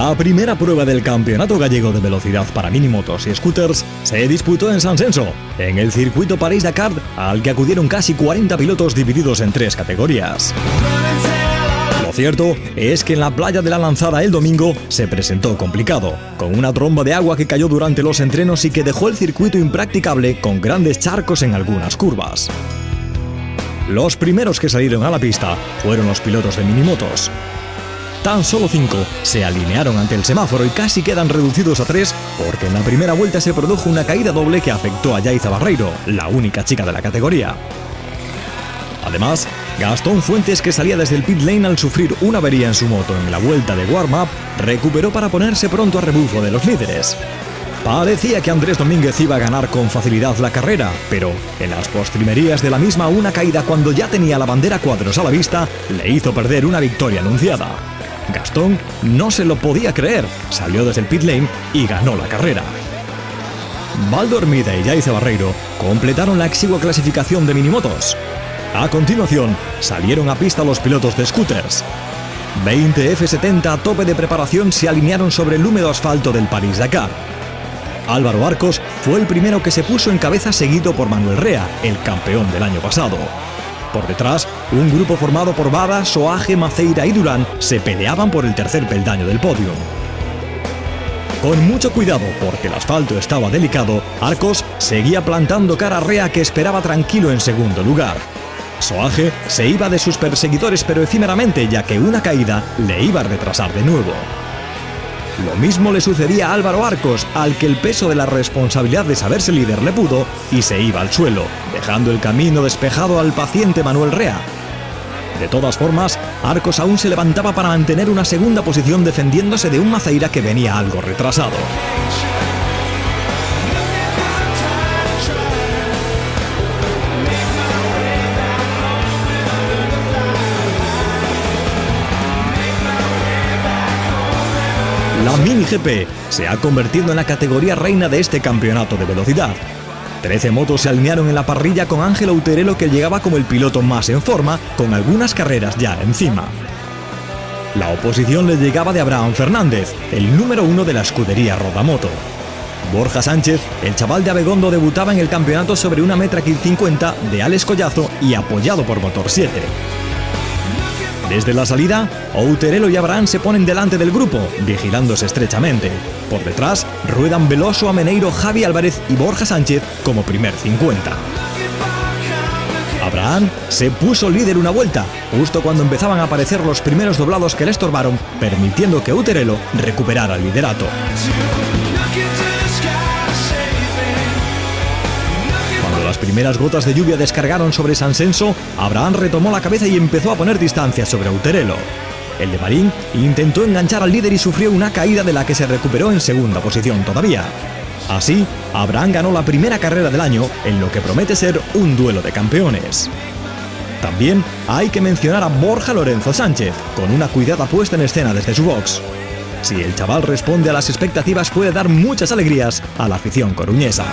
La primera prueba del Campeonato Gallego de Velocidad para minimotos y scooters se disputó en San Censo, en el circuito París-Dakar, al que acudieron casi 40 pilotos divididos en 3 categorías. Lo cierto es que en la playa de la Lanzada el domingo se presentó complicado, con una tromba de agua que cayó durante los entrenos y que dejó el circuito impracticable con grandes charcos en algunas curvas. Los primeros que salieron a la pista fueron los pilotos de minimotos. Tan solo 5 se alinearon ante el semáforo y casi quedan reducidos a 3 porque en la primera vuelta se produjo una caída doble que afectó a Yaiza Barreiro, la única chica de la categoría. Además, Gastón Fuentes, que salía desde el pit lane al sufrir una avería en su moto en la vuelta de warm-up, recuperó para ponerse pronto a rebufo de los líderes. Parecía que Andrés Domínguez iba a ganar con facilidad la carrera, pero en las postrimerías de la misma una caída cuando ya tenía la bandera cuadros a la vista le hizo perder una victoria anunciada. Gastón no se lo podía creer, salió desde el pit lane y ganó la carrera. Baldo Hermida y Yaiza Barreiro completaron la exigua clasificación de minimotos. A continuación, salieron a pista los pilotos de scooters. 20 F70 a tope de preparación se alinearon sobre el húmedo asfalto del París-Dakar. Álvaro Arcos fue el primero que se puso en cabeza, seguido por Manuel Rea, el campeón del año pasado. Por detrás, un grupo formado por Bada, Soaje, Maceira y Durán se peleaban por el tercer peldaño del podio. Con mucho cuidado, porque el asfalto estaba delicado, Arcos seguía plantando cara a Rea, que esperaba tranquilo en segundo lugar. Soaje se iba de sus perseguidores, pero efímeramente, ya que una caída le iba a retrasar de nuevo. Lo mismo le sucedía a Álvaro Arcos, al que el peso de la responsabilidad de saberse líder le pudo y se iba al suelo, dejando el camino despejado al paciente Manuel Rea. De todas formas, Arcos aún se levantaba para mantener una segunda posición defendiéndose de un Maceira que venía algo retrasado. La Mini GP se ha convertido en la categoría reina de este campeonato de velocidad. 13 motos se alinearon en la parrilla con Ángel Outerelo, que llegaba como el piloto más en forma, con algunas carreras ya encima. La oposición le llegaba de Abraham Fernández, el número 1 de la escudería Rodamoto. Borja Sánchez, el chaval de Abegondo, debutaba en el campeonato sobre una Metra Kit 50 de Alex Collazo y apoyado por Motor 7. Desde la salida, Outerelo y Abraham se ponen delante del grupo, vigilándose estrechamente. Por detrás, ruedan Veloso, Ameneiro, Javi Álvarez y Borja Sánchez como primer 50. Abraham se puso líder una vuelta, justo cuando empezaban a aparecer los primeros doblados que le estorbaron, permitiendo que Outerelo recuperara el liderato. Las primeras gotas de lluvia descargaron sobre San Censo, Abraham retomó la cabeza y empezó a poner distancia sobre Outerelo. El de Marín intentó enganchar al líder y sufrió una caída de la que se recuperó en segunda posición todavía. Así, Abraham ganó la primera carrera del año en lo que promete ser un duelo de campeones. También hay que mencionar a Borja Lorenzo Sánchez, con una cuidada puesta en escena desde su box. Si el chaval responde a las expectativas, puede dar muchas alegrías a la afición coruñesa.